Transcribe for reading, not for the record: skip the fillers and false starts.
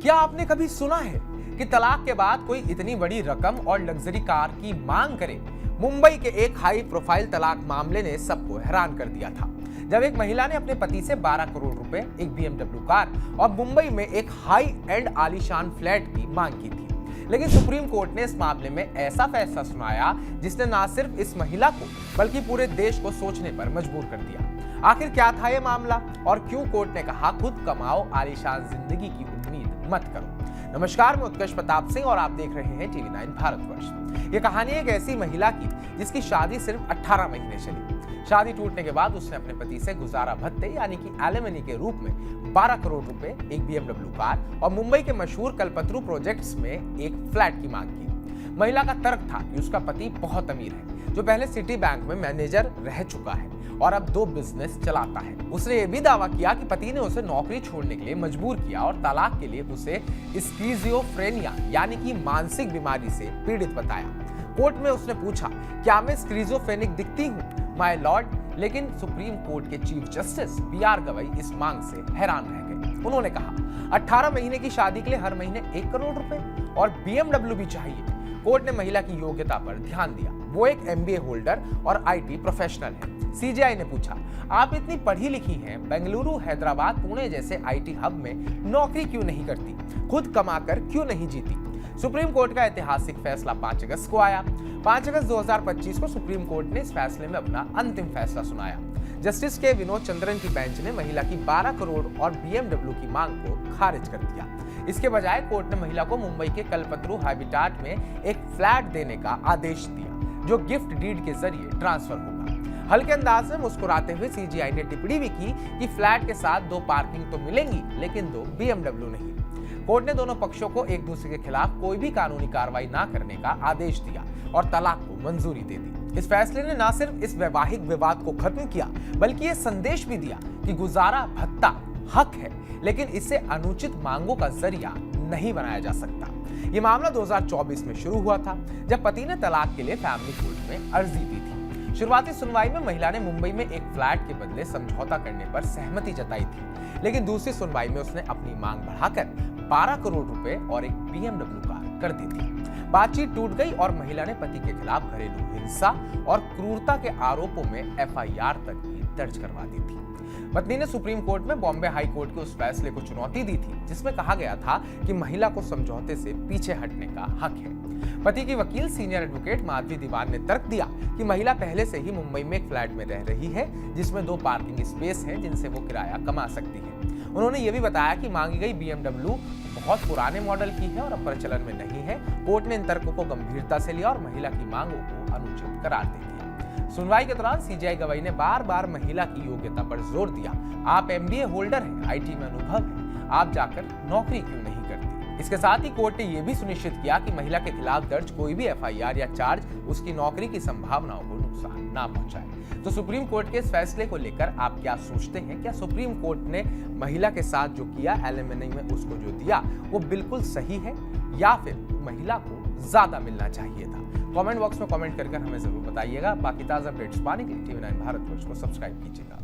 क्या आपने कभी सुना है कि तलाक के बाद कोई इतनी बड़ी रकम और लग्जरी कार की मांग करे? मुंबई के एक हाई प्रोफाइल तलाक मामले ने सबको हैरान कर दिया था, जब एक महिला ने अपने पति से 12 करोड़ रुपए, एक BMW कार और मुंबई में एक हाई एंड आलीशान फ्लैट की मांग की थी। लेकिन सुप्रीम कोर्ट ने इस मामले में ऐसा फैसला सुनाया जिसने न सिर्फ इस महिला को बल्कि पूरे देश को सोचने पर मजबूर कर दिया। आखिर क्या था ये मामला और क्यों कोर्ट ने कहा खुद कमाओ, आलीशान जिंदगी की उम्मीद मत करो। नमस्कार, मैं उत्कर्ष प्रताप सिंह और आप देख रहे हैं TV9 भारतवर्ष। ये कहानी एक ऐसी महिला की जिसकी शादी सिर्फ 18 महीने चली। शादी टूटने के बाद उसने अपने पति से गुजारा भत्ते यानी कि एलिमनी के रूप में 12 करोड़ रुपए, एक BMW कार और मुंबई के मशहूर कल्पतरू प्रोजेक्ट्स में एक फ्लैट की मांग की। महिला का तर्क था कि उसका पति बहुत अमीर है, जो पहले सिटी बैंक में मैनेजर रह चुका है और अब 2 बिजनेस चलाता है। उसने ये भी दावा किया कि पति ने उसे नौकरी छोड़ने के लिए मजबूर किया और तलाक के लिए उसे स्किज़ोफ्रेनिया यानी कि मानसिक बीमारी से पीड़ित बताया। कोर्ट में उसने पूछा, क्या मैं स्किज़ोफ्रेनिक दिखती हूँ माय लॉर्ड? लेकिन सुप्रीम कोर्ट के चीफ जस्टिस BR गवई इस मांग से हैरान रह गए। उन्होंने कहा, 18 महीने की शादी के लिए हर महीने 1 करोड़ रुपए और BMW भी चाहिए। कोर्ट ने महिला की योग्यता पर ध्यान दिया। वो एक MBA होल्डर और IT प्रोफेशनल है। CJI ने पूछा, आप इतनी पढ़ी लिखी हैं, बेंगलुरु, हैदराबाद, पुणे जैसे IT हब में नौकरी क्यों नहीं करती? खुद कमाकर क्यों नहीं जीती? सुप्रीम कोर्ट का ऐतिहासिक फैसला 5 अगस्त को आया। 5 अगस्त 2025 को सुप्रीम कोर्ट ने इस फैसले में अपना अंतिम फैसला सुनाया। जस्टिस के विनोद चंद्रन की बेंच ने महिला की 12 करोड़ और BMW की मांग को खारिज कर दिया। इसके बजाय कोर्ट ने महिला को मुंबई के कल्पतरू हैबिटाट में एक फ्लैट देने का आदेश दिया, जो गिफ्ट डीड के जरिए ट्रांसफर होगा। हल्के अंदाज में मुस्कुराते हुए CJI ने टिप्पणी भी की कि फ्लैट के साथ 2 पार्किंग तो मिलेंगी, लेकिन 2 BMW नहीं। कोर्ट ने दोनों पक्षों को एक दूसरे के खिलाफ कोई भी कानूनी कार्रवाई न करने का आदेश दिया और तलाक को मंजूरी दे दी। इस फैसले ने न सिर्फ इस वैवाहिक विवाद को खत्म किया, बल्कि ये संदेश भी दिया कि गुजारा भत्ता हक है, लेकिन इसे अनुचित मांगों का जरिया नहीं बनाया जा सकता। ये मामला 2024 में शुरू हुआ था, जब पति ने तलाक के लिए फैमिली कोर्ट में अर्जी दी थी। शुरुआती सुनवाई में महिला ने मुंबई में एक फ्लैट के बदले समझौता करने पर सहमति जताई थी, लेकिन दूसरी सुनवाई में उसने अपनी मांग बढ़ाकर 12 करोड़ रुपए और एक BMW कार कर दी थी। बातचीत टूट गई और महिला ने पति के खिलाफ घरेलू हिंसा और क्रूरता के आरोपों में FIR तक भी दर्ज करवा दी थी। पत्नी ने सुप्रीम कोर्ट में बॉम्बे हाई कोर्ट के उस फैसले को चुनौती दी थी, जिसमें कहा गया था कि महिला को समझौते से पीछे हटने का हक है। पति की वकील सीनियर एडवोकेट माधवी दीवान ने तर्क दिया कि महिला पहले से ही मुंबई में एक फ्लैट में रह रही है, जिसमें 2 पार्किंग स्पेस हैं, जिनसे वो किराया कमा सकती है। उन्होंने ये भी बताया कि मांगी गई BMW बहुत पुराने मॉडल की है और अब प्रचलन में नहीं है। कोर्ट ने इन तर्कों को गंभीरता से लिया और महिला की मांगों को अनुचित करार दे दिया। सुनवाई के दौरान CJI गवाही ने बार-बार महिला की योग्यता पर जोर दिया। आप MBA होल्डर हैं, IT में अनुभव है, आप जाकर नौकरी क्यों नहीं करती? इसके साथ ही कोर्ट ने यह भी सुनिश्चित किया कि महिला के खिलाफ दर्ज कोई भी FIR या चार्ज उसकी नौकरी की संभावनाओं को नुकसान ना पहुंचाए। तो सुप्रीम कोर्ट के इस फैसले को लेकर आप क्या सोचते हैं? क्या सुप्रीम कोर्ट ने महिला के साथ जो किया, एलिमनी में उसको जो दिया, वो बिल्कुल सही है या फिर महिला को ज्यादा मिलना चाहिए था? कमेंट बॉक्स में कमेंट कर हमें जरूर बताइएगा। बाकी ताजा अपडेट्स पाने के लिए TV9 भारतवर्ष को सब्सक्राइब कीजिएगा।